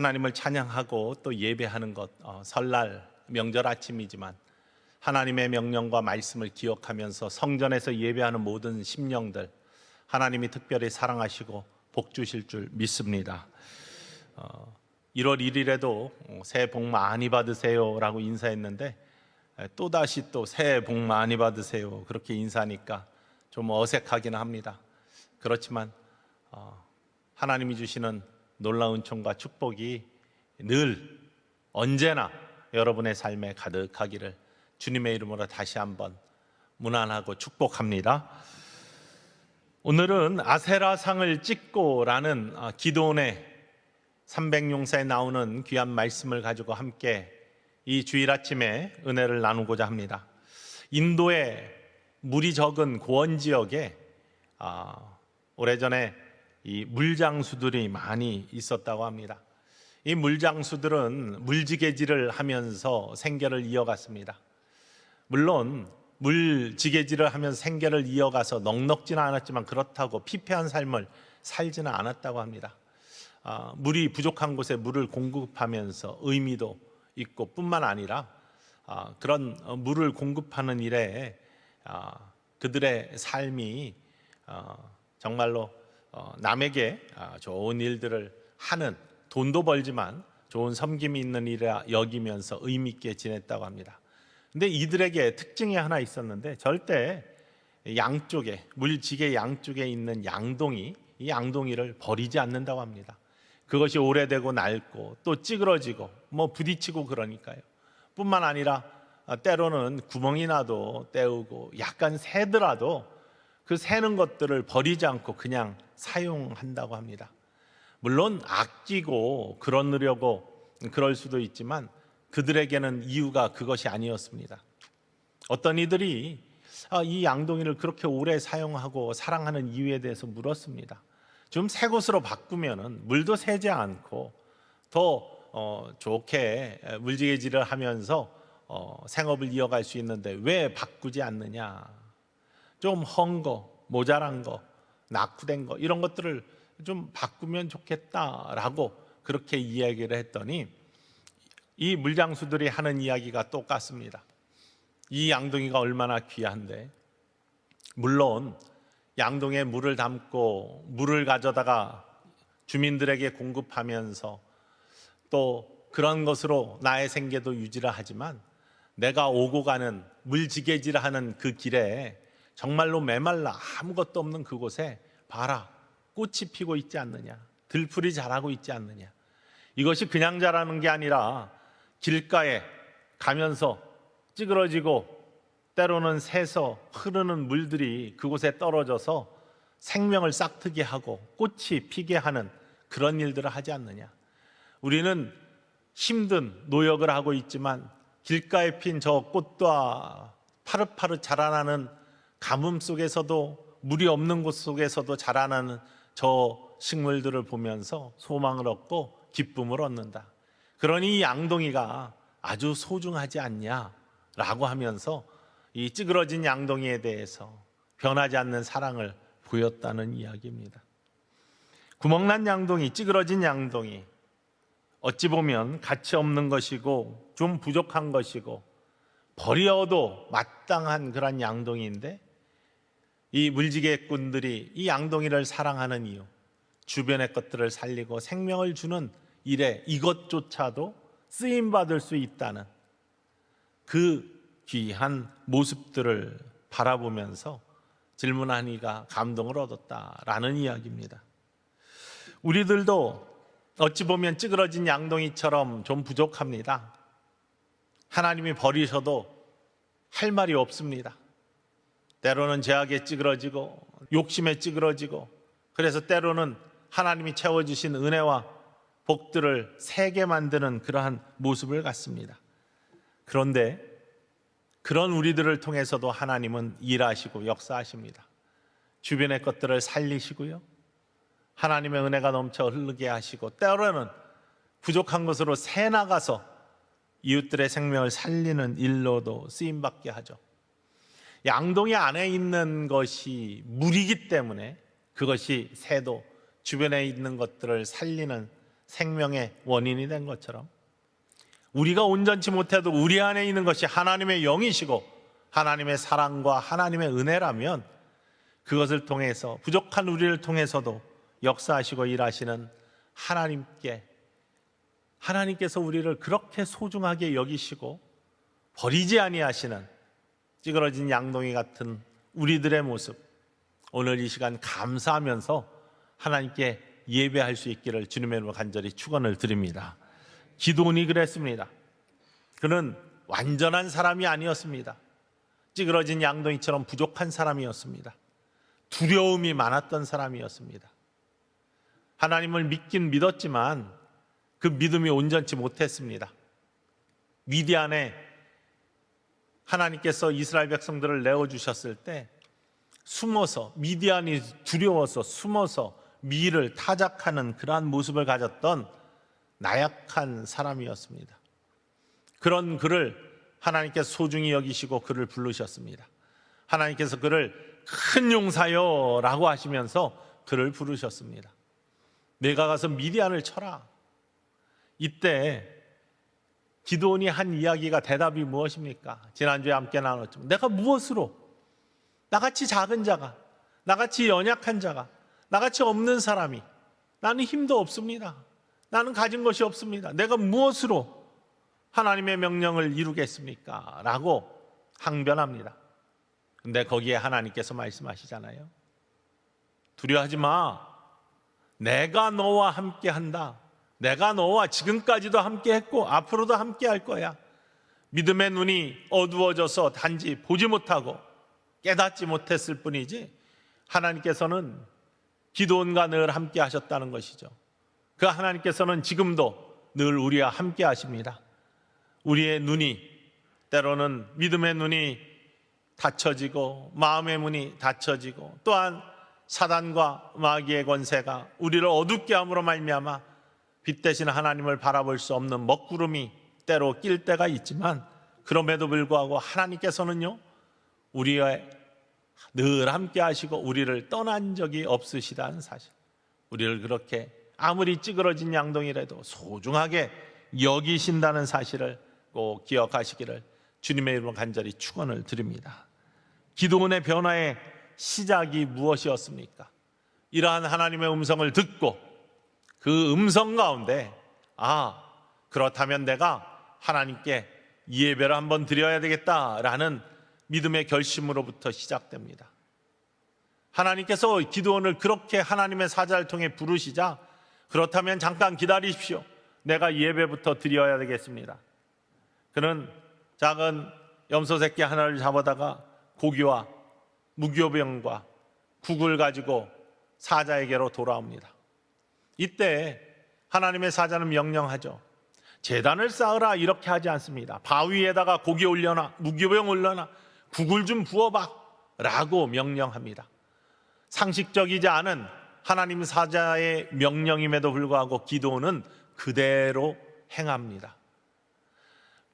하나님을 찬양하고 또 예배하는 것, 설날 명절 아침이지만 하나님의 명령과 말씀을 기억하면서 성전에서 예배하는 모든 심령들 하나님이 특별히 사랑하시고 복 주실 줄 믿습니다. 1월 1일에도 새해 복 많이 받으세요 라고 인사했는데 또다시 또 새해 복 많이 받으세요 그렇게 인사하니까 좀 어색하긴 합니다. 그렇지만 하나님이 주시는 놀라운 은총과 축복이 늘 언제나 여러분의 삶에 가득하기를 주님의 이름으로 다시 한번 문안하고 축복합니다. 오늘은 아세라상을 찍고라는 기도원의 300용사에 나오는 귀한 말씀을 가지고 함께 이 주일 아침에 은혜를 나누고자 합니다. 인도의 물이 적은 고원 지역에 오래전에 이 물장수들이 많이 있었다고 합니다. 이 물장수들은 물지개질을 하면서 생계를 이어갔습니다. 물론 물지개질을 하면서 생계를 이어가서 넉넉지는 않았지만 그렇다고 피폐한 삶을 살지는 않았다고 합니다. 물이 부족한 곳에 물을 공급하면서 의미도 있고 뿐만 아니라 그런 물을 공급하는 일에 그들의 삶이 정말로 남에게 좋은 일들을 하는, 돈도 벌지만 좋은 섬김이 있는 일이라 여기면서 의미 있게 지냈다고 합니다. 근데 이들에게 특징이 하나 있었는데 절대 양쪽에, 물지개 양쪽에 있는 양동이, 이 양동이를 버리지 않는다고 합니다. 그것이 오래되고 낡고 또 찌그러지고 부딪히고 그러니까요. 뿐만 아니라 때로는 구멍이 나도 때우고 약간 새더라도 그 새는 것들을 버리지 않고 그냥 사용한다고 합니다. 물론 아끼고 그러려고 그럴 수도 있지만 그들에게는 이유가 그것이 아니었습니다. 어떤 이들이 이 양동이를 그렇게 오래 사용하고 사랑하는 이유에 대해서 물었습니다. 좀 새 곳으로 바꾸면 물도 새지 않고 더 좋게 물지개질을 하면서 생업을 이어갈 수 있는데 왜 바꾸지 않느냐. 좀 헌 거, 모자란 거, 낙후된 거 이런 것들을 좀 바꾸면 좋겠다라고 그렇게 이야기를 했더니 이 물장수들이 하는 이야기가 똑같습니다. 이 양동이가 얼마나 귀한데, 물론 양동이에 물을 담고 물을 가져다가 주민들에게 공급하면서 또 그런 것으로 나의 생계도 유지를 하지만 내가 오고 가는 물지개질을 하는 그 길에 정말로 메말라 아무것도 없는 그곳에 봐라, 꽃이 피고 있지 않느냐, 들풀이 자라고 있지 않느냐. 이것이 그냥 자라는 게 아니라 길가에 가면서 찌그러지고 때로는 새서 흐르는 물들이 그곳에 떨어져서 생명을 싹트게 하고 꽃이 피게 하는 그런 일들을 하지 않느냐. 우리는 힘든 노역을 하고 있지만 길가에 핀 저 꽃과 파릇파릇 자라나는 가뭄 속에서도, 물이 없는 곳 속에서도 자라나는 저 식물들을 보면서 소망을 얻고 기쁨을 얻는다. 그러니 이 양동이가 아주 소중하지 않냐라고 하면서 이 찌그러진 양동이에 대해서 변하지 않는 사랑을 보였다는 이야기입니다. 구멍난 양동이, 찌그러진 양동이, 어찌 보면 가치 없는 것이고 좀 부족한 것이고 버려도 마땅한 그런 양동이인데 이 물지개꾼들이 이 양동이를 사랑하는 이유, 주변의 것들을 살리고 생명을 주는 일에 이것조차도 쓰임받을 수 있다는 그 귀한 모습들을 바라보면서 질문하니가 감동을 얻었다라는 이야기입니다. 우리들도 어찌 보면 찌그러진 양동이처럼 좀 부족합니다. 하나님이 버리셔도 할 말이 없습니다. 때로는 죄악에 찌그러지고 욕심에 찌그러지고, 그래서 때로는 하나님이 채워주신 은혜와 복들을 새게 만드는 그러한 모습을 갖습니다. 그런데 그런 우리들을 통해서도 하나님은 일하시고 역사하십니다. 주변의 것들을 살리시고요, 하나님의 은혜가 넘쳐 흐르게 하시고 때로는 부족한 것으로 새 나가서 이웃들의 생명을 살리는 일로도 쓰임받게 하죠. 양동이 안에 있는 것이 물이기 때문에 그것이 새도 주변에 있는 것들을 살리는 생명의 원인이 된 것처럼 우리가 온전치 못해도 우리 안에 있는 것이 하나님의 영이시고 하나님의 사랑과 하나님의 은혜라면 그것을 통해서 부족한 우리를 통해서도 역사하시고 일하시는 하나님께서 우리를 그렇게 소중하게 여기시고 버리지 아니하시는 찌그러진 양동이 같은 우리들의 모습, 오늘 이 시간 감사하면서 하나님께 예배할 수 있기를 주님의 이름으로 간절히 축원을 드립니다. 기드온이 그랬습니다. 그는 완전한 사람이 아니었습니다. 찌그러진 양동이처럼 부족한 사람이었습니다. 두려움이 많았던 사람이었습니다. 하나님을 믿긴 믿었지만 그 믿음이 온전치 못했습니다. 미디안에 하나님께서 이스라엘 백성들을 내어주셨을 때 미디안이 두려워서 숨어서 미를 타작하는 그러한 모습을 가졌던 나약한 사람이었습니다. 그런 그를 하나님께서 소중히 여기시고 그를 부르셨습니다. 하나님께서 그를 큰 용사여 라고 하시면서 그를 부르셨습니다. 내가 가서 미디안을 쳐라. 이때 기드온이 한 이야기가 대답이 무엇입니까? 지난주에 함께 나눴지만 내가 무엇으로 나같이 작은 자가, 나같이 연약한 자가, 나같이 없는 사람이, 나는 힘도 없습니다. 나는 가진 것이 없습니다. 내가 무엇으로 하나님의 명령을 이루겠습니까? 라고 항변합니다. 근데 거기에 하나님께서 말씀하시잖아요. 두려워하지 마. 내가 너와 함께 한다. 내가 너와 지금까지도 함께 했고 앞으로도 함께 할 거야. 믿음의 눈이 어두워져서 단지 보지 못하고 깨닫지 못했을 뿐이지 하나님께서는 기드온과 늘 함께 하셨다는 것이죠. 그 하나님께서는 지금도 늘 우리와 함께 하십니다. 우리의 눈이 때로는 믿음의 눈이 닫혀지고 마음의 문이 닫혀지고 또한 사단과 마귀의 권세가 우리를 어둡게 함으로 말미암아 빛 대신 하나님을 바라볼 수 없는 먹구름이 때로 낄 때가 있지만 그럼에도 불구하고 하나님께서는요 우리와 늘 함께 하시고 우리를 떠난 적이 없으시다는 사실, 우리를 그렇게 아무리 찌그러진 양동이라도 소중하게 여기신다는 사실을 꼭 기억하시기를 주님의 이름으로 간절히 축원을 드립니다. 기드온의 변화의 시작이 무엇이었습니까? 이러한 하나님의 음성을 듣고 그 음성 가운데 그렇다면 내가 하나님께 예배를 한번 드려야 되겠다라는 믿음의 결심으로부터 시작됩니다. 하나님께서 기드온을 그렇게 하나님의 사자를 통해 부르시자 그렇다면 잠깐 기다리십시오. 내가 예배부터 드려야 되겠습니다. 그는 작은 염소 새끼 하나를 잡아다가 고기와 무교병과 국을 가지고 사자에게로 돌아옵니다. 이때 하나님의 사자는 명령하죠. 제단을 쌓으라 이렇게 하지 않습니다. 바위에다가 고기 올려놔, 무교병 올려놔, 국을 좀 부어봐 라고 명령합니다. 상식적이지 않은 하나님 사자의 명령임에도 불구하고 기드온은 그대로 행합니다.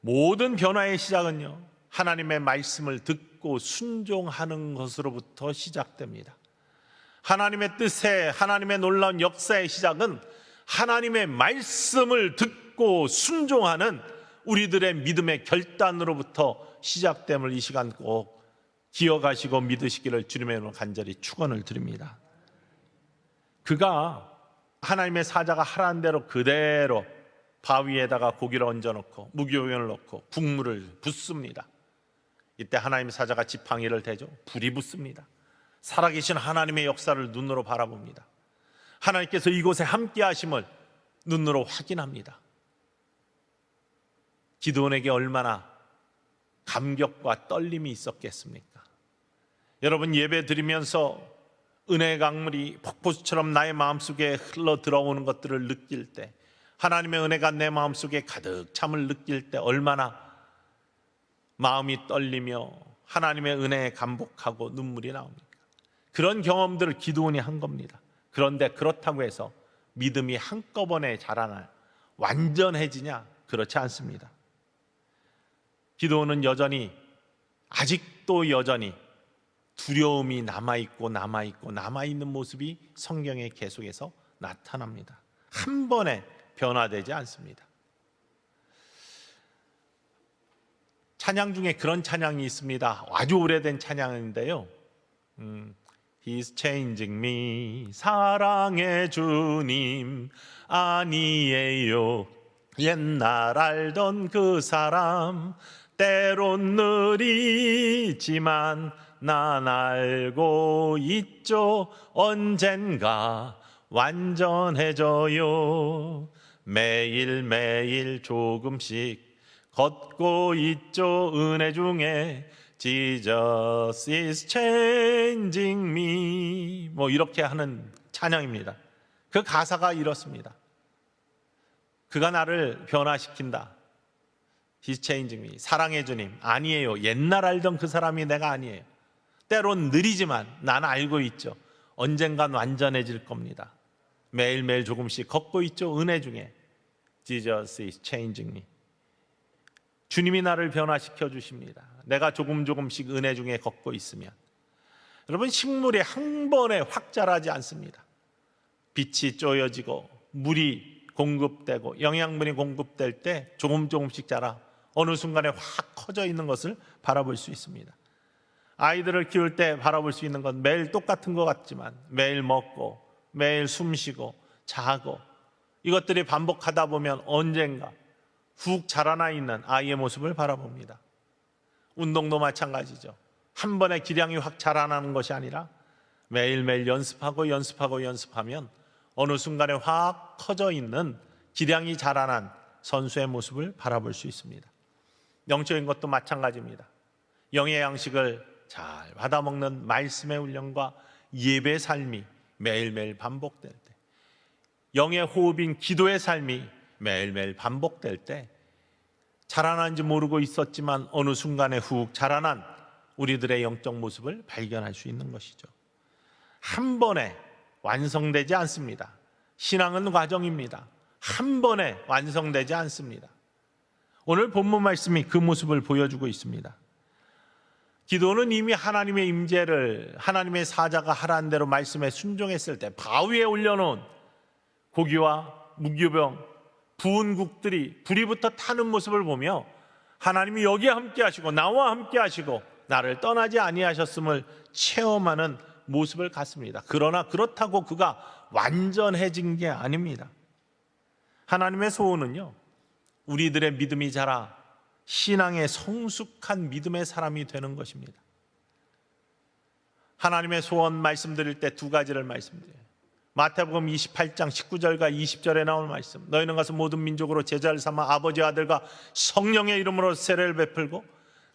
모든 변화의 시작은요 하나님의 말씀을 듣고 순종하는 것으로부터 시작됩니다. 하나님의 뜻에 하나님의 놀라운 역사의 시작은 하나님의 말씀을 듣고 순종하는 우리들의 믿음의 결단으로부터 시작됨을 이 시간 꼭 기억하시고 믿으시기를 주님의 이름으로 간절히 축원을 드립니다. 그가 하나님의 사자가 하라는 대로 그대로 바위에다가 고기를 얹어놓고 무교병을 넣고 국물을 붓습니다. 이때 하나님의 사자가 지팡이를 대죠. 불이 붙습니다. 살아계신 하나님의 역사를 눈으로 바라봅니다. 하나님께서 이곳에 함께 하심을 눈으로 확인합니다. 기드온에게 얼마나 감격과 떨림이 있었겠습니까? 여러분, 예배 드리면서 은혜의 강물이 폭포수처럼 나의 마음속에 흘러 들어오는 것들을 느낄 때, 하나님의 은혜가 내 마음속에 가득 참을 느낄 때 얼마나 마음이 떨리며 하나님의 은혜에 감복하고 눈물이 나옵니까? 그런 경험들을 기드온이 한 겁니다. 그런데 그렇다고 해서 믿음이 한꺼번에 자라나 완전해지냐? 그렇지 않습니다. 기드온은 아직도 여전히 두려움이 남아있는 모습이 성경에 계속해서 나타납니다. 한 번에 변화되지 않습니다. 찬양 중에 그런 찬양이 있습니다. 아주 오래된 찬양인데요. He's changing me. 사랑의 주님 아니에요. 옛날 알던 그 사람 때론 느리지만 난 알고 있죠. 언젠가 완전해져요. 매일매일 조금씩 걷고 있죠. 은혜 중에 Jesus is changing me. 뭐 이렇게 하는 찬양입니다. 그 가사가 이렇습니다. 그가 나를 변화시킨다. He's changing me. 사랑의 주님 아니에요. 옛날 알던 그 사람이 내가 아니에요. 때론 느리지만 나는 알고 있죠. 언젠간 완전해질 겁니다. 매일매일 조금씩 걷고 있죠. 은혜 중에 Jesus is changing me. 주님이 나를 변화시켜 주십니다. 내가 조금씩 은혜 중에 걷고 있으면. 여러분, 식물이 한 번에 확 자라지 않습니다. 빛이 쪼여지고 물이 공급되고 영양분이 공급될 때 조금씩 자라 어느 순간에 확 커져 있는 것을 바라볼 수 있습니다. 아이들을 키울 때 바라볼 수 있는 건 매일 똑같은 것 같지만 매일 먹고 매일 숨쉬고 자고 이것들이 반복하다 보면 언젠가 훅 자라나 있는 아이의 모습을 바라봅니다. 운동도 마찬가지죠. 한 번에 기량이 확 자라나는 것이 아니라 매일매일 연습하면 어느 순간에 확 커져 있는 기량이 자라난 선수의 모습을 바라볼 수 있습니다. 영적인 것도 마찬가지입니다. 영의 양식을 잘 받아먹는 말씀의 훈련과 예배의 삶이 매일매일 반복될 때, 영의 호흡인 기도의 삶이 매일매일 반복될 때 자라난지 모르고 있었지만 어느 순간에 훅 자라난 우리들의 영적 모습을 발견할 수 있는 것이죠. 한 번에 완성되지 않습니다. 신앙은 과정입니다. 한 번에 완성되지 않습니다. 오늘 본문 말씀이 그 모습을 보여주고 있습니다. 기도는 이미 하나님의 임재를 하나님의 사자가 하라는 대로 말씀에 순종했을 때 바위에 올려놓은 고기와 무교병 부은 국들이 불이 붙어 타는 모습을 보며 하나님이 여기에 함께 하시고 나와 함께 하시고 나를 떠나지 아니하셨음을 체험하는 모습을 갖습니다. 그러나 그렇다고 그가 완전해진 게 아닙니다. 하나님의 소원은요, 우리들의 믿음이 자라 신앙의 성숙한 믿음의 사람이 되는 것입니다. 하나님의 소원 말씀드릴 때 두 가지를 말씀드려요. 마태복음 28장 19절과 20절에 나오는 말씀, 너희는 가서 모든 민족으로 제자를 삼아 아버지와 아들과 성령의 이름으로 세례를 베풀고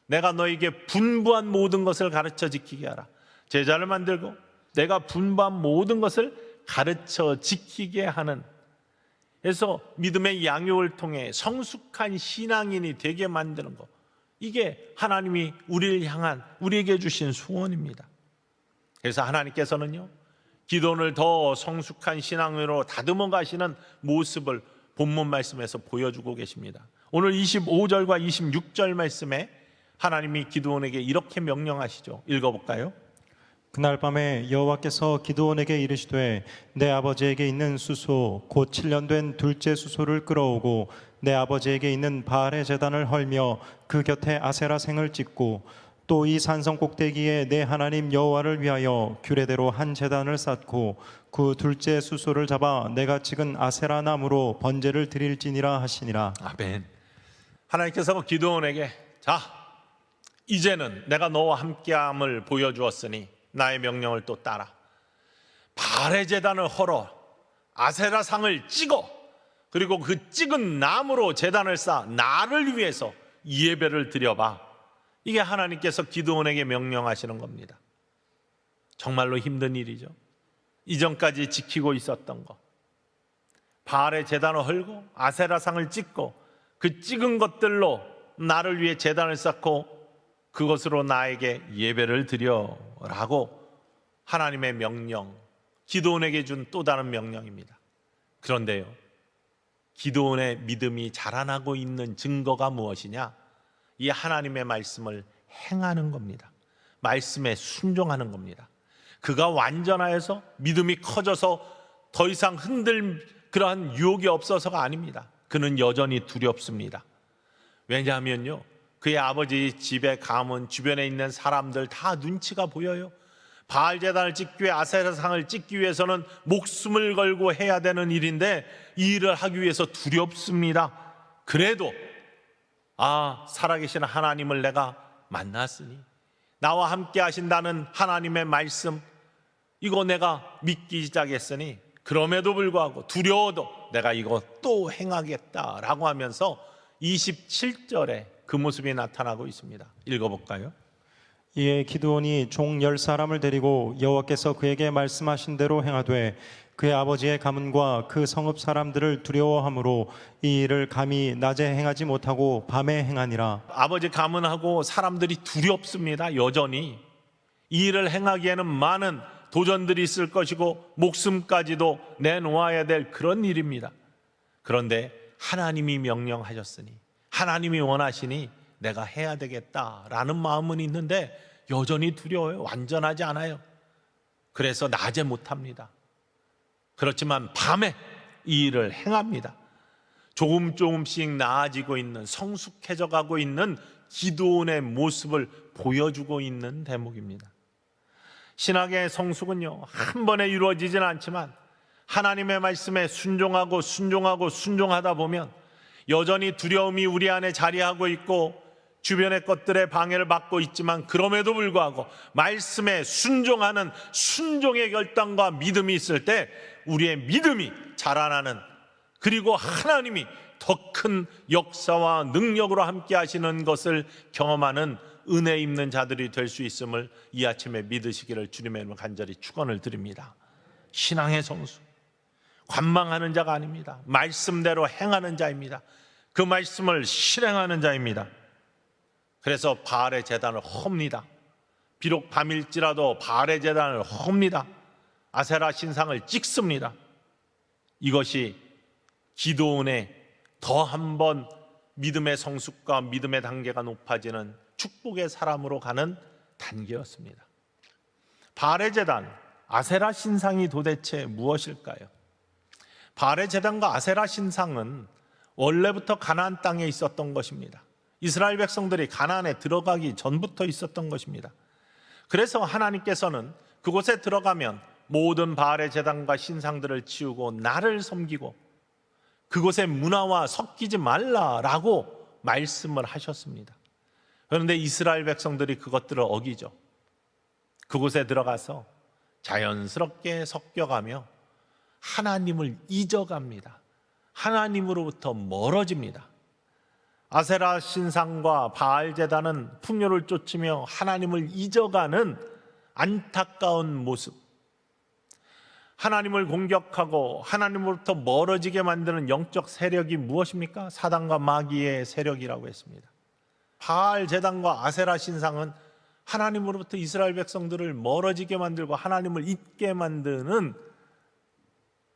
내가 너희에게 분부한 모든 것을 가르쳐 지키게 하라. 제자를 만들고 내가 분부한 모든 것을 가르쳐 지키게 하는, 그래서 믿음의 양육을 통해 성숙한 신앙인이 되게 만드는 것, 이게 하나님이 우리를 향한 우리에게 주신 소원입니다. 그래서 하나님께서는요, 기도를 더 성숙한 신앙으로 다듬어 가시는 모습을 본문 말씀에서 보여주고 계십니다. 오늘 25절과 26절 말씀에 하나님이 기드온에게 이렇게 명령하시죠. 읽어볼까요? 그날 밤에 여호와께서 기드온에게 이르시되 내 아버지에게 있는 수소 곧 7년 된 둘째 수소를 끌어오고 내 아버지에게 있는 바알의 제단을 헐며 그 곁에 아세라 생을 찍고 또 이 산성 꼭대기에 내 하나님 여호와를 위하여 규례대로 한 제단을 쌓고 그 둘째 수소를 잡아 내가 찍은 아세라 나무로 번제를 드릴지니라 하시니라. 아멘. 하나님께서 기드온에게 자, 이제는 내가 너와 함께함을 보여주었으니 나의 명령을 또 따라 바알의 제단을 헐어 아세라 상을 찍어 그리고 그 찍은 나무로 제단을 쌓아 나를 위해서 예배를 드려봐. 이게 하나님께서 기드온에게 명령하시는 겁니다. 정말로 힘든 일이죠. 이전까지 지키고 있었던 것, 바알의 제단을 헐고 아세라상을 찍고 그 찍은 것들로 나를 위해 제단을 쌓고 그것으로 나에게 예배를 드려라고 하나님의 명령, 기드온에게 준 또 다른 명령입니다. 그런데요, 기드온의 믿음이 자라나고 있는 증거가 무엇이냐? 이 하나님의 말씀을 행하는 겁니다. 말씀에 순종하는 겁니다. 그가 완전하여서 믿음이 커져서 더 이상 흔들 그러한 유혹이 없어서가 아닙니다. 그는 여전히 두렵습니다. 왜냐하면요, 그의 아버지 집에 가면 주변에 있는 사람들 다 눈치가 보여요. 바알 제단을 찍기 위해 아세라상을 찍기 위해서는 목숨을 걸고 해야 되는 일인데 이 일을 하기 위해서 두렵습니다. 그래도 살아계신 하나님을 내가 만났으니, 나와 함께 하신다는 하나님의 말씀, 이거 내가 믿기 시작했으니 그럼에도 불구하고 두려워도 내가 이거 또 행하겠다라고 하면서 27절에 그 모습이 나타나고 있습니다. 읽어볼까요? 이에 기드온이 종 10사람을 데리고 여호와께서 그에게 말씀하신 대로 행하되 그의 아버지의 가문과 그 성읍 사람들을 두려워함으로 이 일을 감히 낮에 행하지 못하고 밤에 행하니라. 아버지 가문하고 사람들이 두렵습니다. 여전히 이 일을 행하기에는 많은 도전들이 있을 것이고 목숨까지도 내놓아야 될 그런 일입니다. 그런데 하나님이 명령하셨으니, 하나님이 원하시니 내가 해야 되겠다라는 마음은 있는데 여전히 두려워요. 완전하지 않아요. 그래서 낮에 못합니다. 그렇지만 밤에 이 일을 행합니다. 조금씩 나아지고 있는, 성숙해져 가고 있는 기드온의 모습을 보여주고 있는 대목입니다. 신학의 성숙은요, 한 번에 이루어지진 않지만 하나님의 말씀에 순종하다 보면 여전히 두려움이 우리 안에 자리하고 있고 주변의 것들의 방해를 받고 있지만 그럼에도 불구하고 말씀에 순종하는 순종의 결단과 믿음이 있을 때 우리의 믿음이 자라나는, 그리고 하나님이 더 큰 역사와 능력으로 함께 하시는 것을 경험하는 은혜 입는 자들이 될 수 있음을 이 아침에 믿으시기를 주님의 이름으로 간절히 축원을 드립니다. 신앙의 성수, 관망하는 자가 아닙니다. 말씀대로 행하는 자입니다. 그 말씀을 실행하는 자입니다. 그래서 바알의 제단을 헙니다. 비록 밤일지라도 바알의 제단을 헙니다. 아세라 신상을 찍습니다. 이것이 기드온의 더 한 번 믿음의 성숙과 믿음의 단계가 높아지는 축복의 사람으로 가는 단계였습니다. 바알의 제단, 아세라 신상이 도대체 무엇일까요? 바알의 제단과 아세라 신상은 원래부터 가나안 땅에 있었던 것입니다. 이스라엘 백성들이 가나안에 들어가기 전부터 있었던 것입니다. 그래서 하나님께서는 그곳에 들어가면 모든 바알의 제단과 신상들을 치우고 나를 섬기고 그곳의 문화와 섞이지 말라라고 말씀을 하셨습니다. 그런데 이스라엘 백성들이 그것들을 어기죠. 그곳에 들어가서 자연스럽게 섞여가며 하나님을 잊어갑니다. 하나님으로부터 멀어집니다. 아세라 신상과 바알 제단은 풍요를 쫓으며 하나님을 잊어가는 안타까운 모습, 하나님을 공격하고 하나님으로부터 멀어지게 만드는 영적 세력이 무엇입니까? 사단과 마귀의 세력이라고 했습니다. 바알 제단과 아세라 신상은 하나님으로부터 이스라엘 백성들을 멀어지게 만들고 하나님을 잊게 만드는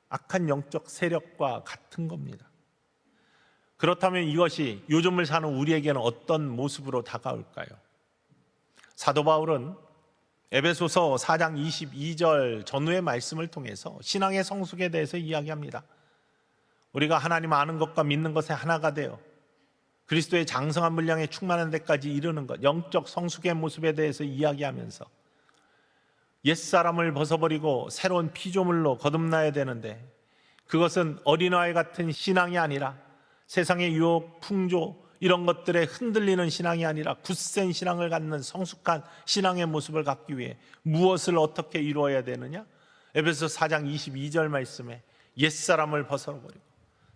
악한 영적 세력과 같은 겁니다. 그렇다면 이것이 요즘을 사는 우리에게는 어떤 모습으로 다가올까요? 사도 바울은 에베소서 4장 22절 전후의 말씀을 통해서 신앙의 성숙에 대해서 이야기합니다. 우리가 하나님 아는 것과 믿는 것에 하나가 되어 그리스도의 장성한 분량에 충만한 데까지 이르는 것, 영적 성숙의 모습에 대해서 이야기하면서 옛사람을 벗어버리고 새로운 피조물로 거듭나야 되는데 그것은 어린아이 같은 신앙이 아니라 세상의 유혹, 풍조 이런 것들에 흔들리는 신앙이 아니라 굳센 신앙을 갖는 성숙한 신앙의 모습을 갖기 위해 무엇을 어떻게 이루어야 되느냐? 에베소 4장 22절 말씀에 옛사람을 벗어버리고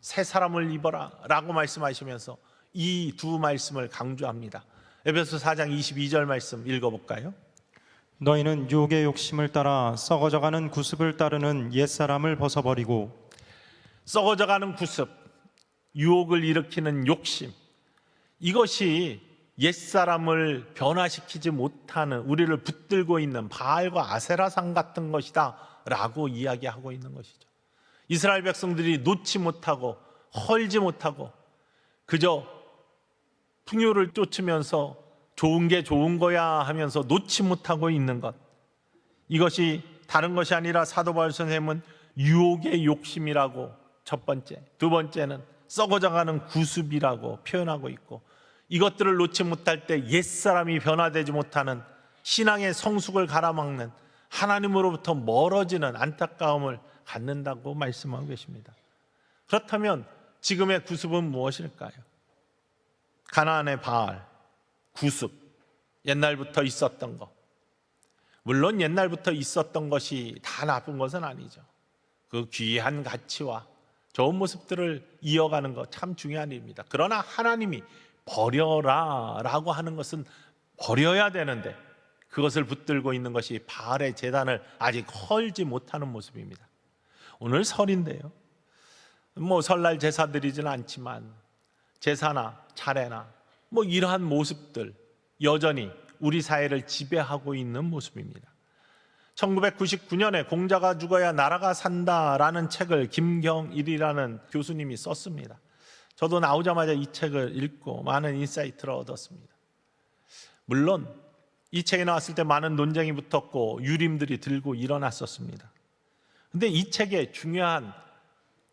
새 사람을 입어라 라고 말씀하시면서 이 두 말씀을 강조합니다. 에베소 4장 22절 말씀 읽어볼까요? 너희는 유혹의 욕심을 따라 썩어져가는 구습을 따르는 옛사람을 벗어버리고. 썩어져가는 구습, 유혹을 일으키는 욕심, 이것이 옛사람을 변화시키지 못하는, 우리를 붙들고 있는 바알과 아세라상 같은 것이다 라고 이야기하고 있는 것이죠. 이스라엘 백성들이 놓지 못하고 헐지 못하고 그저 풍요를 쫓으면서 좋은 게 좋은 거야 하면서 놓지 못하고 있는 것, 이것이 다른 것이 아니라 사도 바울 선생님은 유혹의 욕심이라고 첫 번째. 두 번째는 썩어져가는 구습이라고 표현하고 있고, 이것들을 놓지 못할 때 옛사람이 변화되지 못하는 신앙의 성숙을 가로막는, 하나님으로부터 멀어지는 안타까움을 갖는다고 말씀하고 계십니다. 그렇다면 지금의 구습은 무엇일까요? 가나안의 바알, 구습, 옛날부터 있었던 것. 물론 옛날부터 있었던 것이 다 나쁜 것은 아니죠. 그 귀한 가치와 좋은 모습들을 이어가는 것 참 중요한 일입니다. 그러나 하나님이 버려라 라고 하는 것은 버려야 되는데, 그것을 붙들고 있는 것이 바알의 제단을 아직 헐지 못하는 모습입니다. 오늘 설인데요, 설날 제사 드리지는 않지만 제사나 차례나 이러한 모습들 여전히 우리 사회를 지배하고 있는 모습입니다. 1999년에 공자가 죽어야 나라가 산다라는 책을 김경일이라는 교수님이 썼습니다. 저도 나오자마자 이 책을 읽고 많은 인사이트를 얻었습니다. 물론 이 책이 나왔을 때 많은 논쟁이 붙었고 유림들이 들고 일어났었습니다. 그런데 이 책의 중요한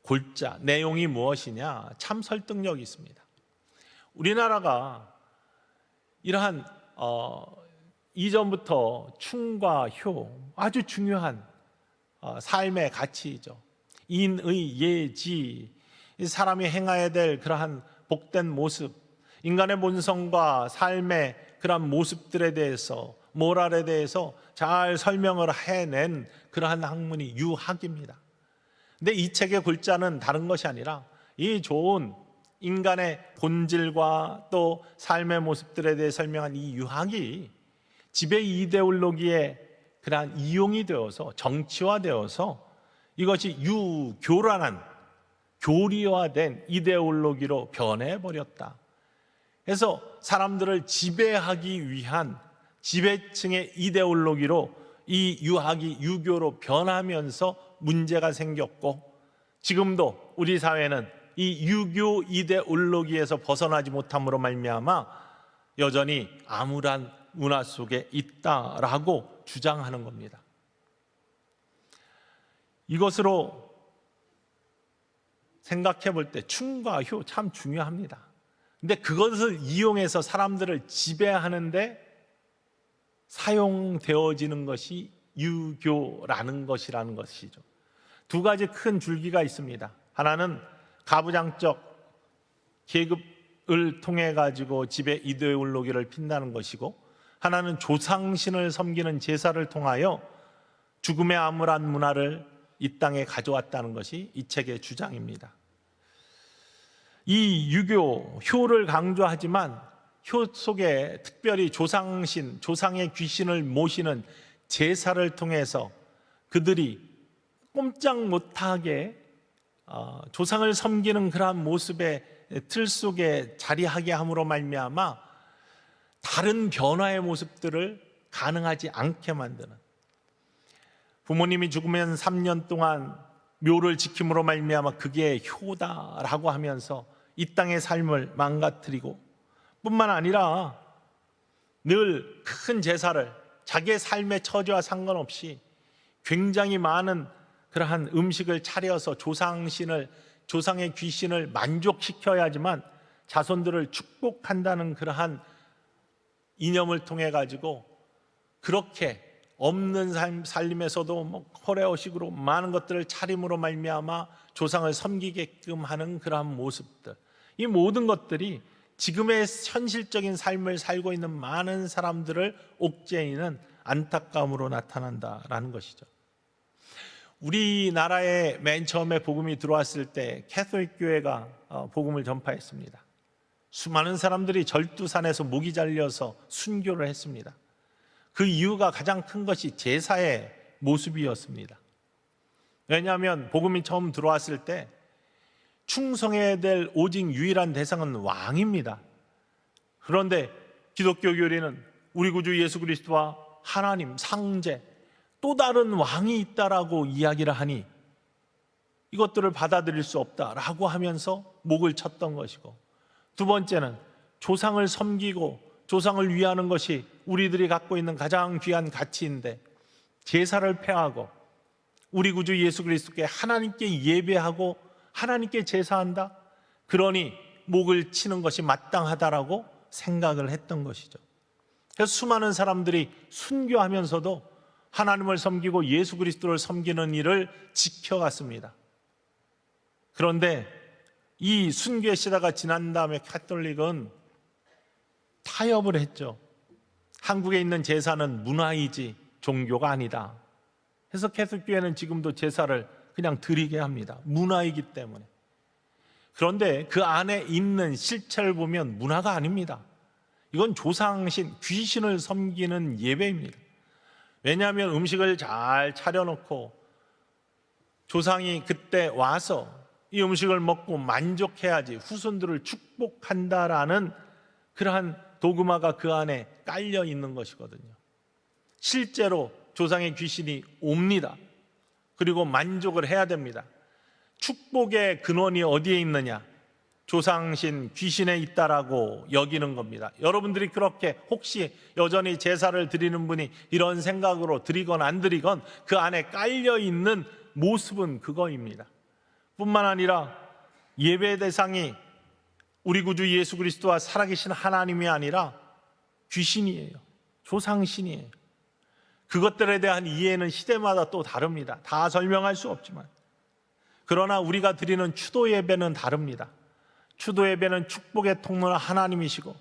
골자, 내용이 무엇이냐, 참 설득력이 있습니다. 우리나라가 이러한 이전부터 충과 효, 아주 중요한 삶의 가치이죠. 인의 예지, 사람이 행해야 될 그러한 복된 모습, 인간의 본성과 삶의 그러한 모습들에 대해서, 모랄에 대해서 잘 설명을 해낸 그러한 학문이 유학입니다. 근데 이 책의 골자는 다른 것이 아니라 이 좋은 인간의 본질과 또 삶의 모습들에 대해 설명한 이 유학이 지배 이데올로기에 그러한 이용이 되어서 정치화되어서 이것이 유교라는 교리화된 이데올로기로 변해버렸다. 그래서 사람들을 지배하기 위한 지배층의 이데올로기로 이 유학이 유교로 변하면서 문제가 생겼고, 지금도 우리 사회는 이 유교 이데올로기에서 벗어나지 못함으로 말미암아 여전히 암울한 문화 속에 있다라고 주장하는 겁니다. 이것으로 생각해 볼 때 충과 효 참 중요합니다. 근데 그것을 이용해서 사람들을 지배하는데 사용되어지는 것이 유교라는 것이라는 것이죠. 두 가지 큰 줄기가 있습니다. 하나는 가부장적 계급을 통해 가지고 지배 이데올로기를 핀다는 것이고, 하나는 조상신을 섬기는 제사를 통하여 죽음의 암울한 문화를 이 땅에 가져왔다는 것이 이 책의 주장입니다. 이 유교, 효를 강조하지만 효 속에 특별히 조상신, 조상의 귀신을 모시는 제사를 통해서 그들이 꼼짝 못하게 조상을 섬기는 그러한 모습의 틀 속에 자리하게 함으로 말미암아 다른 변화의 모습들을 가능하지 않게 만드는, 부모님이 죽으면 3년 동안 묘를 지킴으로 말미암아 그게 효다라고 하면서 이 땅의 삶을 망가뜨리고, 뿐만 아니라 늘 큰 제사를 자기의 삶의 처지와 상관없이 굉장히 많은 그러한 음식을 차려서 조상의 귀신을 만족시켜야지만 자손들을 축복한다는 그러한 이념을 통해 가지고 그렇게 없는 살림에서도 호레오식으로 많은 것들을 차림으로 말미암아 조상을 섬기게끔 하는 그러한 모습들, 이 모든 것들이 지금의 현실적인 삶을 살고 있는 많은 사람들을 옥죄이는 안타까움으로 나타난다라는 것이죠. 우리나라에 맨 처음에 복음이 들어왔을 때 캐톨릭 교회가 복음을 전파했습니다. 수많은 사람들이 절두산에서 목이 잘려서 순교를 했습니다. 그 이유가 가장 큰 것이 제사의 모습이었습니다. 왜냐하면 복음이 처음 들어왔을 때 충성해야 될 오직 유일한 대상은 왕입니다. 그런데 기독교 교리는 우리 구주 예수 그리스도와 하나님, 상제, 또 다른 왕이 있다라고 이야기를 하니 이것들을 받아들일 수 없다라고 하면서 목을 쳤던 것이고, 두 번째는 조상을 섬기고 조상을 위하는 것이 우리들이 갖고 있는 가장 귀한 가치인데 제사를 폐하고 우리 구주 예수 그리스도께 하나님께 예배하고 하나님께 제사한다? 그러니 목을 치는 것이 마땅하다라고 생각을 했던 것이죠. 그래서 수많은 사람들이 순교하면서도 하나님을 섬기고 예수 그리스도를 섬기는 일을 지켜갔습니다. 그런데 이 순교의 시대가 지난 다음에 가톨릭은 타협을 했죠. 한국에 있는 제사는 문화이지 종교가 아니다. 그래서 개석교회는 지금도 제사를 그냥 드리게 합니다. 문화이기 때문에. 그런데 그 안에 있는 실체를 보면 문화가 아닙니다. 이건 조상신, 귀신을 섬기는 예배입니다. 왜냐하면 음식을 잘 차려놓고 조상이 그때 와서 이 음식을 먹고 만족해야지 후손들을 축복한다라는 그러한 도그마가 그 안에 깔려 있는 것이거든요. 실제로 조상의 귀신이 옵니다. 그리고 만족을 해야 됩니다. 축복의 근원이 어디에 있느냐? 조상신 귀신에 있다라고 여기는 겁니다. 여러분들이 그렇게 혹시 여전히 제사를 드리는 분이 이런 생각으로 드리건 안 드리건 그 안에 깔려 있는 모습은 그거입니다. 뿐만 아니라 예배 대상이 우리 구주 예수 그리스도와 살아계신 하나님이 아니라 귀신이에요. 조상신이에요. 그것들에 대한 이해는 시대마다 또 다릅니다. 다 설명할 수 없지만. 그러나 우리가 드리는 추도 예배는 다릅니다. 추도 예배는 축복의 통로는 하나님이시고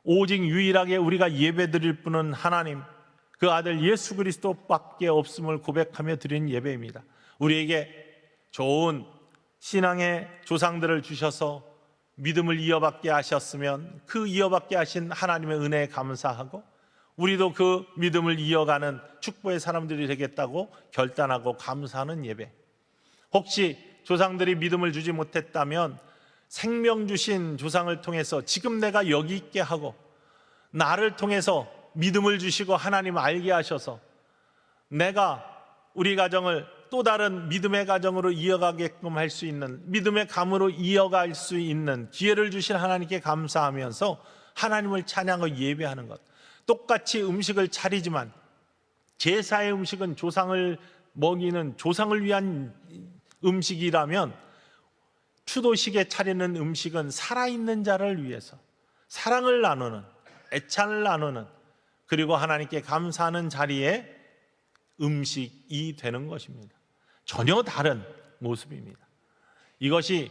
오직 유일하게 우리가 예배 드릴 분은 하나님, 그 아들 예수 그리스도밖에 없음을 고백하며 드리는 예배입니다. 우리에게 좋은 신앙의 조상들을 주셔서 믿음을 이어받게 하셨으면 그 이어받게 하신 하나님의 은혜에 감사하고 우리도 그 믿음을 이어가는 축복의 사람들이 되겠다고 결단하고 감사하는 예배. 혹시 조상들이 믿음을 주지 못했다면 생명 주신 조상을 통해서 지금 내가 여기 있게 하고 나를 통해서 믿음을 주시고 하나님 알게 하셔서 내가 우리 가정을 또 다른 믿음의 가정으로 이어가게끔 할 수 있는, 믿음의 감으로 이어갈 수 있는 기회를 주신 하나님께 감사하면서 하나님을 찬양하고 예배하는 것. 똑같이 음식을 차리지만 제사의 음식은 조상을 먹이는, 조상을 위한 음식이라면 추도식에 차리는 음식은 살아있는 자를 위해서 사랑을 나누는, 애찬을 나누는, 그리고 하나님께 감사하는 자리에 음식이 되는 것입니다. 전혀 다른 모습입니다. 이것이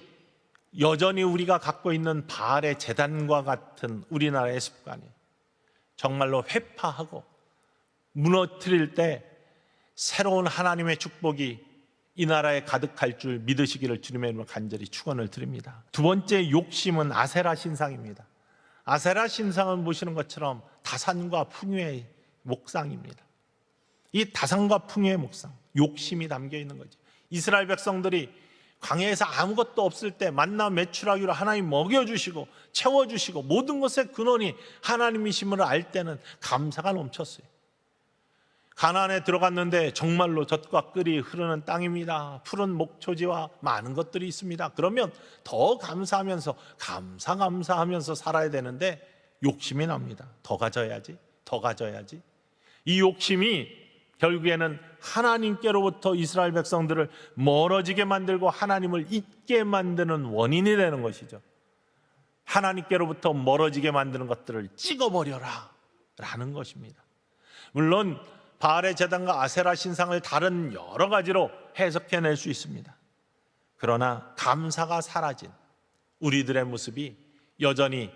여전히 우리가 갖고 있는 바알의 제단과 같은 우리나라의 습관이에요. 정말로 회파하고 무너뜨릴 때 새로운 하나님의 축복이 이 나라에 가득할 줄 믿으시기를 주님의 이름으로 간절히 축원을 드립니다. 두 번째 욕심은 아세라 신상입니다. 아세라 신상은 보시는 것처럼 다산과 풍요의 목상입니다. 이 다산과 풍요의 목상, 욕심이 담겨 있는 거죠. 이스라엘 백성들이 광야에서 아무것도 없을 때 만나 매출하기로 하나님 먹여주시고 채워주시고 모든 것의 근원이 하나님이심을 알 때는 감사가 넘쳤어요. 가나안에 들어갔는데 정말로 젖과 꿀이 흐르는 땅입니다. 푸른 목초지와 많은 것들이 있습니다. 그러면 더 감사하면서 감사하면서 살아야 되는데 욕심이 납니다. 더 가져야지, 더 가져야지. 이 욕심이 결국에는 하나님께로부터 이스라엘 백성들을 멀어지게 만들고 하나님을 잊게 만드는 원인이 되는 것이죠. 하나님께로부터 멀어지게 만드는 것들을 찍어버려라 라는 것입니다. 물론 바알의 제단과 아세라 신상을 다른 여러 가지로 해석해낼 수 있습니다. 그러나 감사가 사라진 우리들의 모습이 여전히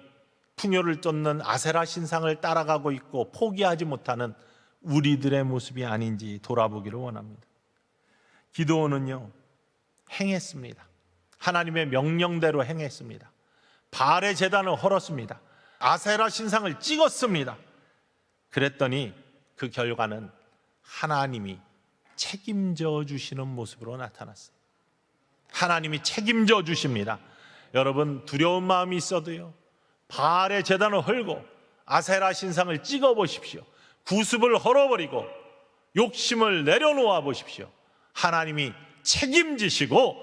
풍요를 쫓는 아세라 신상을 따라가고 있고 포기하지 못하는 우리들의 모습이 아닌지 돌아보기를 원합니다. 기드온은요, 행했습니다. 하나님의 명령대로 행했습니다. 바알의 제단을 헐었습니다. 아세라 신상을 찍었습니다. 그랬더니 그 결과는 하나님이 책임져 주시는 모습으로 나타났어요. 하나님이 책임져 주십니다. 여러분, 두려운 마음이 있어도요, 바알의 제단을 헐고 아세라 신상을 찍어 보십시오. 구습을 헐어버리고 욕심을 내려놓아 보십시오. 하나님이 책임지시고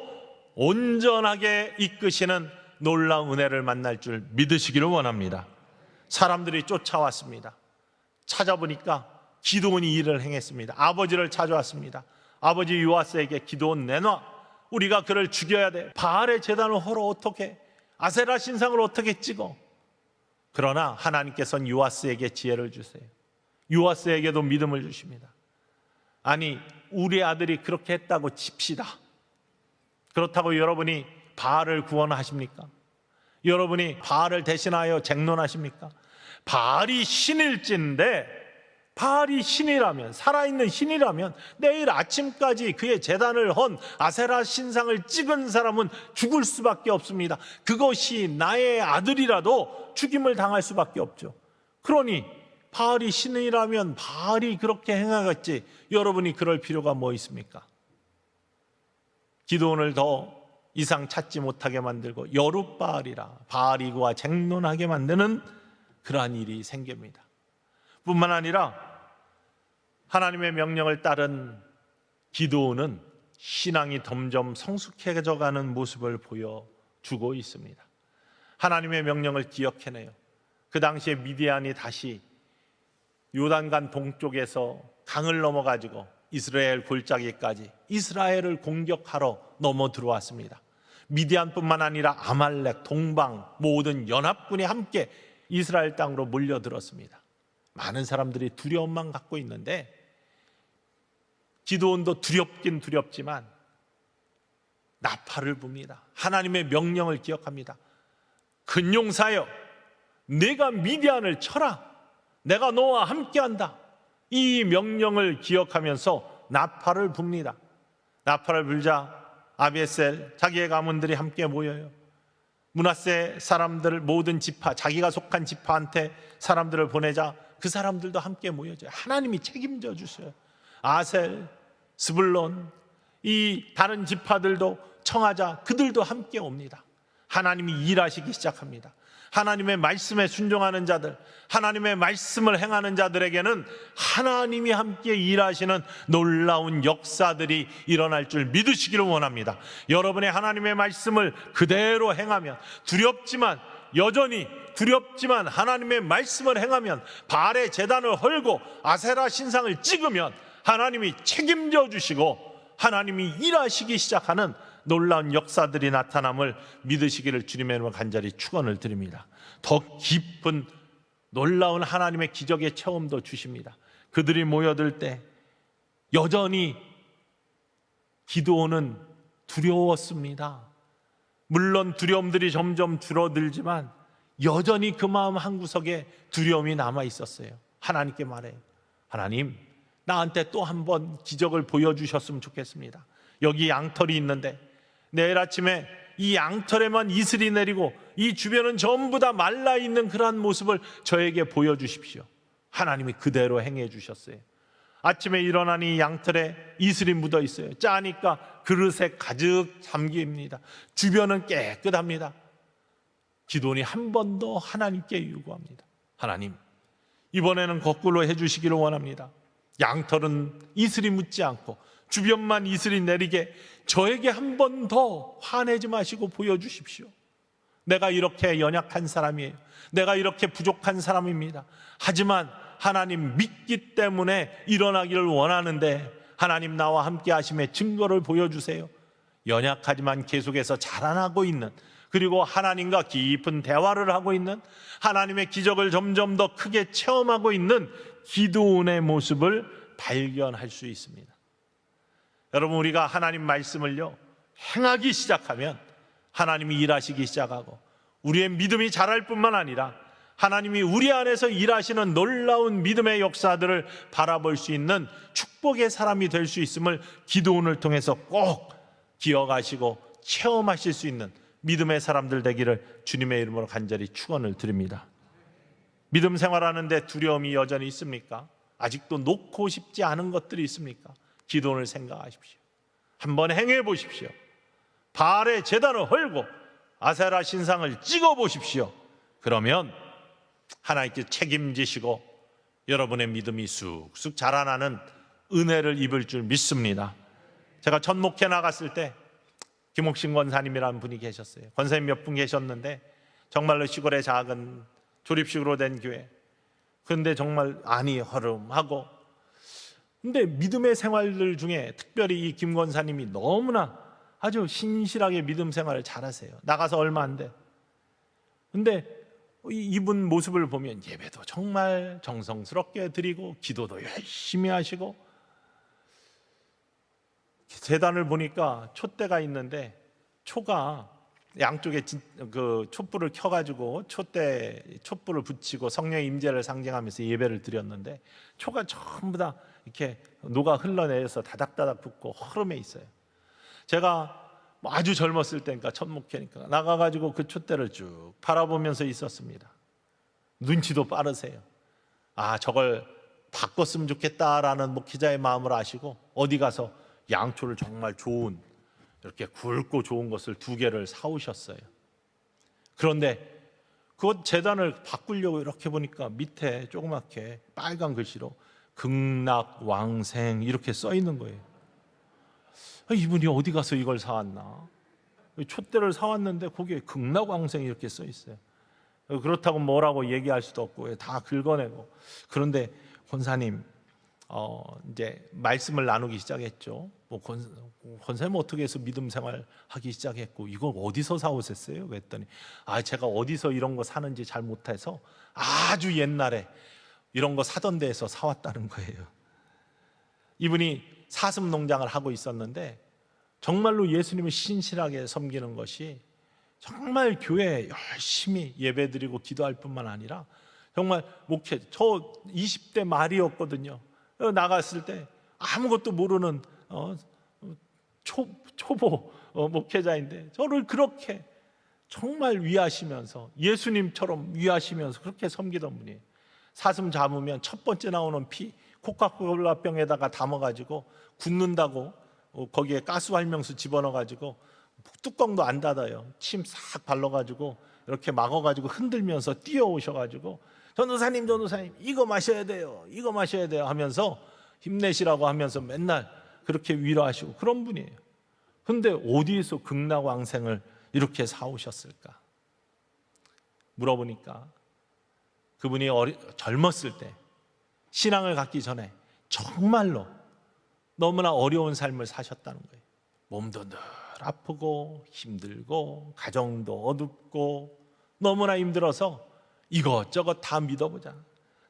온전하게 이끄시는 놀라운 은혜를 만날 줄 믿으시기를 원합니다. 사람들이 쫓아왔습니다. 찾아보니까 기드온이 일을 행했습니다. 아버지를 찾아왔습니다. 아버지 요아스에게 기드온 내놔. 우리가 그를 죽여야 돼. 바알의 제단을 헐어 어떻게, 아세라 신상을 어떻게 찍어. 그러나 하나님께서는 요아스에게 지혜를 주세요. 요아스에게도 믿음을 주십니다. 아니, 우리 아들이 그렇게 했다고 칩시다. 그렇다고 여러분이 바알을 구원하십니까? 여러분이 바알을 대신하여 쟁론하십니까? 바알이 신일진데, 바알이 신이라면, 살아있는 신이라면 내일 아침까지 그의 제단을 헌 아세라 신상을 찍은 사람은 죽을 수밖에 없습니다. 그것이 나의 아들이라도 죽임을 당할 수밖에 없죠. 그러니 바알이 신이라면 바알이 그렇게 행하겠지. 여러분이 그럴 필요가 뭐 있습니까? 기도원을 더 이상 찾지 못하게 만들고 여룻바알이라 바알이와 쟁론하게 만드는 그러한 일이 생깁니다. 뿐만 아니라 하나님의 명령을 따른 기도원은 신앙이 점점 성숙해져가는 모습을 보여주고 있습니다. 하나님의 명령을 기억해내요. 그 당시에 미디안이 다시 요단강 동쪽에서 강을 넘어가지고 이스라엘 골짜기까지 이스라엘을 공격하러 넘어 들어왔습니다. 미디안뿐만 아니라 아말렉, 동방 모든 연합군이 함께 이스라엘 땅으로 몰려들었습니다. 많은 사람들이 두려움만 갖고 있는데 기드온도 두렵긴 두렵지만 나팔을 붑니다. 하나님의 명령을 기억합니다. 근용사여, 내가 미디안을 쳐라. 내가 너와 함께한다. 이 명령을 기억하면서 나팔을 붑니다. 나팔을 불자 아비에셀 자기의 가문들이 함께 모여요. 므낫세 사람들 모든 지파, 자기가 속한 지파한테 사람들을 보내자 그 사람들도 함께 모여져요. 하나님이 책임져 주셔요. 아셀, 스불론, 이 다른 지파들도 청하자 그들도 함께 옵니다. 하나님이 일하시기 시작합니다. 하나님의 말씀에 순종하는 자들, 하나님의 말씀을 행하는 자들에게는 하나님이 함께 일하시는 놀라운 역사들이 일어날 줄 믿으시기를 원합니다. 여러분의 하나님의 말씀을 그대로 행하면, 여전히 두렵지만 하나님의 말씀을 행하면, 바알의 제단을 헐고 아세라 신상을 찍으면 하나님이 책임져 주시고 하나님이 일하시기 시작하는 놀라운 역사들이 나타남을 믿으시기를 주님의 이름으로 간절히 축원을 드립니다. 더 깊은 놀라운 하나님의 기적의 체험도 주십니다. 그들이 모여들 때 여전히 기드온은 두려웠습니다. 물론 두려움들이 점점 줄어들지만 여전히 그 마음 한구석에 두려움이 남아 있었어요. 하나님께 말해요. 하나님, 나한테 또 한 번 기적을 보여주셨으면 좋겠습니다. 여기 양털이 있는데 내일 아침에 이 양털에만 이슬이 내리고 이 주변은 전부 다 말라있는 그러한 모습을 저에게 보여주십시오. 하나님이 그대로 행해 주셨어요. 아침에 일어나니 양털에 이슬이 묻어 있어요. 짜니까 그릇에 가득 잠깁니다. 주변은 깨끗합니다. 기도원이 한 번 더 하나님께 요구합니다. 하나님, 이번에는 거꾸로 해주시기를 원합니다. 양털은 이슬이 묻지 않고 주변만 이슬이 내리게 저에게 한 번 더 화내지 마시고 보여주십시오. 내가 이렇게 연약한 사람이에요. 내가 이렇게 부족한 사람입니다. 하지만 하나님 믿기 때문에 일어나기를 원하는데 하나님 나와 함께 하심의 증거를 보여주세요. 연약하지만 계속해서 자라나고 있는, 그리고 하나님과 깊은 대화를 하고 있는, 하나님의 기적을 점점 더 크게 체험하고 있는 기드온의 모습을 발견할 수 있습니다. 여러분, 우리가 하나님 말씀을요 행하기 시작하면 하나님이 일하시기 시작하고 우리의 믿음이 자랄 뿐만 아니라 하나님이 우리 안에서 일하시는 놀라운 믿음의 역사들을 바라볼 수 있는 축복의 사람이 될 수 있음을 기드온을 통해서 꼭 기억하시고 체험하실 수 있는 믿음의 사람들 되기를 주님의 이름으로 간절히 축원을 드립니다. 믿음 생활하는데 두려움이 여전히 있습니까? 아직도 놓고 싶지 않은 것들이 있습니까? 기도를 생각하십시오. 한번 행해 보십시오. 바알의 제단을 헐고 아세라 신상을 찍어 보십시오. 그러면 하나님께 책임지시고 여러분의 믿음이 쑥쑥 자라나는 은혜를 입을 줄 믿습니다. 제가 첫 목회 나갔을 때 김옥신 권사님이라는 분이 계셨어요. 권사님 몇 분 계셨는데 정말로 시골의 작은 조립식으로 된 교회. 그런데 정말 안이 허름하고, 근데 믿음의 생활들 중에 특별히 이 김 권사님이 너무나 아주 신실하게 믿음 생활을 잘하세요. 나가서 얼마 안 돼. 근데 이분 모습을 보면 예배도 정말 정성스럽게 드리고 기도도 열심히 하시고, 제단을 보니까 촛대가 있는데 초가 양쪽에 그 촛불을 켜가지고 촛불을 붙이고 성령의 임재를 상징하면서 예배를 드렸는데, 초가 전부 다 이렇게 녹아 흘러내려서 다닥다닥 붙고 허름해 있어요. 제가 아주 젊었을 때니까 첫 목회니까 나가가지고 그 촛대를 쭉 바라보면서 있었습니다. 눈치도 빠르세요. 아, 저걸 바꿨으면 좋겠다라는 목회자의 마음을 아시고 어디 가서 양초를 정말 좋은, 이렇게 굵고 좋은 것을 2개를 사오셨어요. 그런데 그 제단을 바꾸려고 이렇게 보니까 밑에 조그맣게 빨간 글씨로 극락왕생 이렇게 써 있는 거예요. 이분이 어디 가서 이걸 사왔나? 촛대를 사왔는데 거기에 극락왕생 이렇게 써 있어요. 그렇다고 뭐라고 얘기할 수도 없고 다 긁어내고. 그런데 권사님 이제 말씀을 나누기 시작했죠. 뭐 권사님 어떻게 해서 믿음 생활 하기 시작했고 이걸 어디서 사오셨어요? 그랬더니 제가 어디서 이런 거 사는지 잘 못해서 아주 옛날에 이런 거 사던 데에서 사왔다는 거예요. 이분이 사슴 농장을 하고 있었는데 정말로 예수님을 신실하게 섬기는 것이 정말 교회에 열심히 예배드리고 기도할 뿐만 아니라 정말 목회, 저 20대 말이었거든요. 나갔을 때 아무것도 모르는 초보 목회자인데 저를 그렇게 정말 위하시면서 예수님처럼 위하시면서 그렇게 섬기던 분이에요. 사슴 잡으면 첫 번째 나오는 피 코카콜라 병에다가 담아가지고 굽는다고 거기에 가스활명수 집어넣어가지고 뚜껑도 안 닫아요. 침 싹 발라가지고 이렇게 막아가지고 흔들면서 뛰어오셔가지고 전도사님 이거 마셔야 돼요, 이거 마셔야 돼요 하면서 힘내시라고 하면서 맨날 그렇게 위로하시고 그런 분이에요. 근데 어디에서 극락왕생을 이렇게 사오셨을까 물어보니까 그분이 젊었을 때 신앙을 갖기 전에 정말로 너무나 어려운 삶을 사셨다는 거예요. 몸도 늘 아프고 힘들고 가정도 어둡고 너무나 힘들어서 이것저것 다 믿어보자.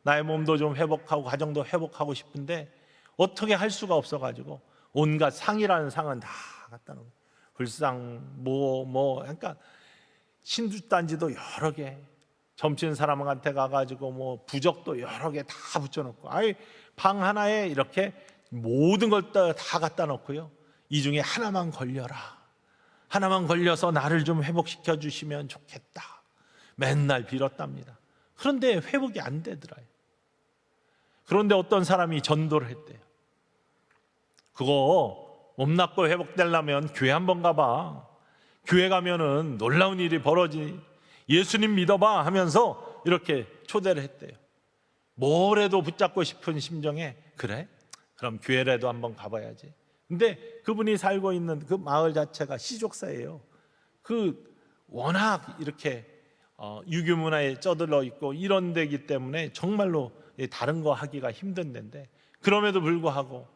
나의 몸도 좀 회복하고 가정도 회복하고 싶은데 어떻게 할 수가 없어가지고 온갖 상이라는 상은 다 갖다 놓은 거예요. 불상 그러니까 신주단지도 여러 개, 점치는 사람한테 가가지고 뭐 부적도 여러 개 다 붙여놓고 방 하나에 이렇게 모든 걸 다 갖다 놓고요. 이 중에 하나만 걸려라. 하나만 걸려서 나를 좀 회복시켜 주시면 좋겠다. 맨날 빌었답니다. 그런데 회복이 안 되더라요. 그런데 어떤 사람이 전도를 했대요. 그거 몸 낫고 회복되려면 교회 한번 가봐. 교회 가면은 놀라운 일이 벌어지. 예수님 믿어봐 하면서 이렇게 초대를 했대요. 뭐래도 붙잡고 싶은 심정에 그래? 그럼 교회라도 한번 가봐야지. 근데 그분이 살고 있는 그 마을 자체가 시족사예요. 워낙 이렇게 유교 문화에 쩌들러 있고 이런 데기 때문에 정말로 다른 거 하기가 힘든 데인데 그럼에도 불구하고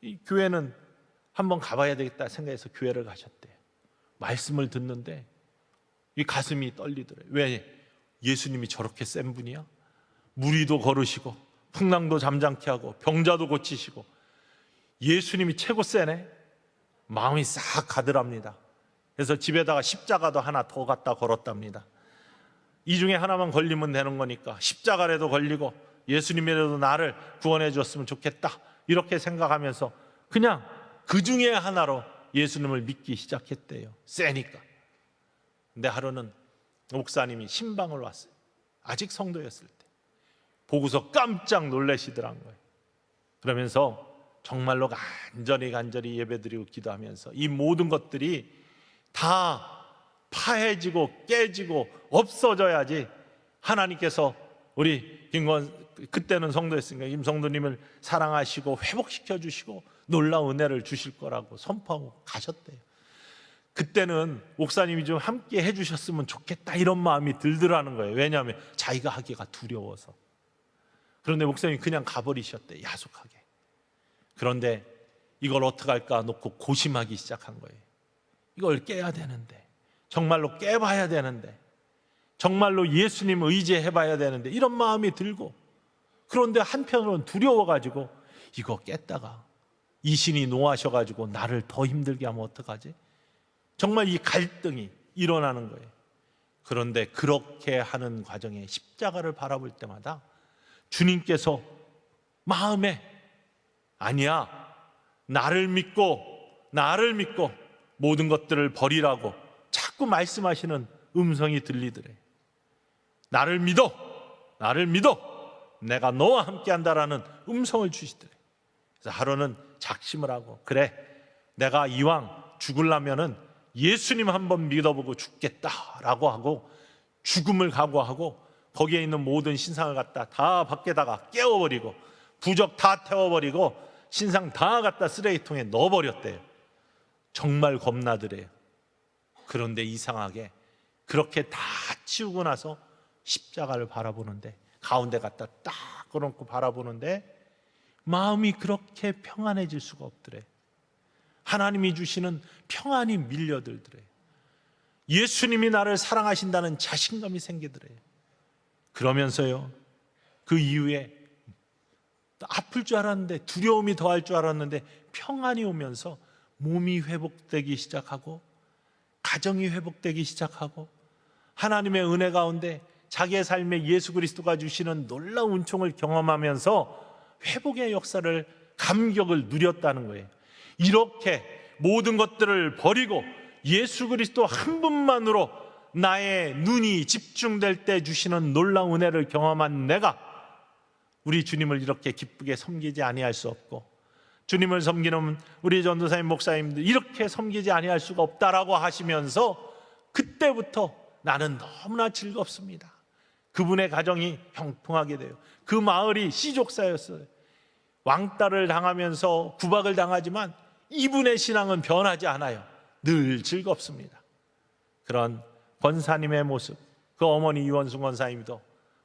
이 교회는 한번 가봐야 되겠다 생각해서 교회를 가셨대요. 말씀을 듣는데 이 가슴이 떨리더래요. 왜? 예수님이 저렇게 센 분이야? 무리도 거르시고 풍랑도 잠잠케 하고 병자도 고치시고 예수님이 최고 세네. 마음이 싹 가더랍니다. 그래서 집에다가 십자가도 하나 더 갖다 걸었답니다. 이 중에 하나만 걸리면 되는 거니까 십자가라도 걸리고 예수님이라도 나를 구원해 줬으면 좋겠다 이렇게 생각하면서 그냥 그 중에 하나로 예수님을 믿기 시작했대요. 세니까. 근데 하루는 목사님이 신방을 왔어요. 아직 성도였을 때. 보고서 깜짝 놀라시더란 거예요. 그러면서 정말로 간절히 예배드리고 기도하면서 이 모든 것들이 다 파해지고 깨지고 없어져야지 하나님께서 우리 그때는 성도였으니까 임성도님을 사랑하시고 회복시켜 주시고 놀라운 은혜를 주실 거라고 선포하고 가셨대요. 그때는 목사님이 좀 함께 해주셨으면 좋겠다 이런 마음이 들더라는 거예요. 왜냐하면 자기가 하기가 두려워서. 그런데 목사님이 그냥 가버리셨대, 야속하게. 그런데 이걸 어떡할까 놓고 고심하기 시작한 거예요. 이걸 깨야 되는데, 정말로 깨봐야 되는데, 정말로 예수님 의지해봐야 되는데, 이런 마음이 들고, 그런데 한편으로는 두려워가지고 이거 깼다가 이 신이 노하셔가지고 나를 더 힘들게 하면 어떡하지? 정말 이 갈등이 일어나는 거예요. 그런데 그렇게 하는 과정에 십자가를 바라볼 때마다 주님께서 마음에 아니야, 나를 믿고 모든 것들을 버리라고 자꾸 말씀하시는 음성이 들리더래요. 나를 믿어, 내가 너와 함께한다라는 음성을 주시더래요. 그래서 하루는 작심을 하고, 그래, 내가 이왕 죽으려면은 예수님 한번 믿어보고 죽겠다라고 하고 죽음을 각오하고 거기에 있는 모든 신상을 갖다 다 밖에다가 깨워버리고 부적 다 태워버리고 신상 다 갖다 쓰레기통에 넣어버렸대요. 정말 겁나더래요. 그런데 이상하게 그렇게 다 치우고 나서 십자가를 바라보는데, 가운데 갖다 딱 걸어놓고 바라보는데 마음이 그렇게 평안해질 수가 없더래요. 하나님이 주시는 평안이 밀려들더래요. 예수님이 나를 사랑하신다는 자신감이 생기더래요. 그러면서요, 그 이후에 아플 줄 알았는데, 두려움이 더할 줄 알았는데 평안이 오면서 몸이 회복되기 시작하고 가정이 회복되기 시작하고 하나님의 은혜 가운데 자기의 삶에 예수 그리스도가 주시는 놀라운 은총을 경험하면서 회복의 역사를, 감격을 누렸다는 거예요. 이렇게 모든 것들을 버리고 예수 그리스도 한 분만으로 나의 눈이 집중될 때 주시는 놀라운 은혜를 경험한 내가 우리 주님을 이렇게 기쁘게 섬기지 아니할 수 없고, 주님을 섬기는 우리 전도사님, 목사님들 이렇게 섬기지 아니할 수가 없다라고 하시면서 그때부터 나는 너무나 즐겁습니다. 그분의 가정이 형통하게 돼요. 그 마을이 시족사였어요. 왕따를 당하면서 구박을 당하지만 이분의 신앙은 변하지 않아요. 늘 즐겁습니다. 그런 권사님의 모습, 그 어머니 유원순 권사님도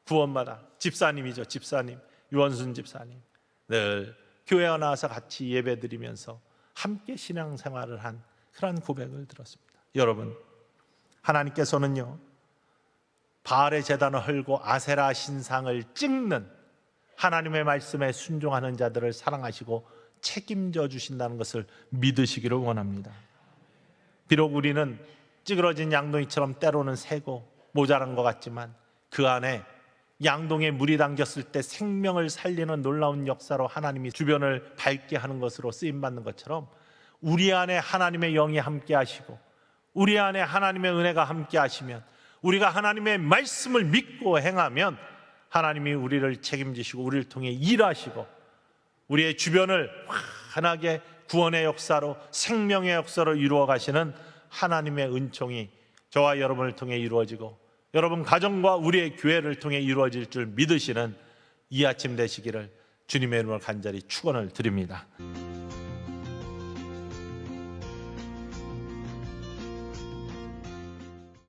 구원받아 집사님이죠. 집사님 유원순 집사님, 늘 교회에 나와서 같이 예배드리면서 함께 신앙생활을 한 그런 고백을 들었습니다. 여러분, 하나님께서는요, 바알의 제단을 헐고 아세라 신상을 찍는 하나님의 말씀에 순종하는 자들을 사랑하시고 책임져 주신다는 것을 믿으시기를 원합니다. 비록 우리는 찌그러진 양동이처럼 때로는 새고 모자란 것 같지만 그 안에 양동에 물이 담겼을 때 생명을 살리는 놀라운 역사로 하나님이 주변을 밝게 하는 것으로 쓰임받는 것처럼 우리 안에 하나님의 영이 함께 하시고 우리 안에 하나님의 은혜가 함께 하시면, 우리가 하나님의 말씀을 믿고 행하면 하나님이 우리를 책임지시고 우리를 통해 일하시고 우리의 주변을 환하게 구원의 역사로, 생명의 역사로 이루어 가시는 하나님의 은총이 저와 여러분을 통해 이루어지고 여러분 가정과 우리의 교회를 통해 이루어질 줄 믿으시는 이 아침 되시기를 주님의 이름으로 간절히 축원을 드립니다.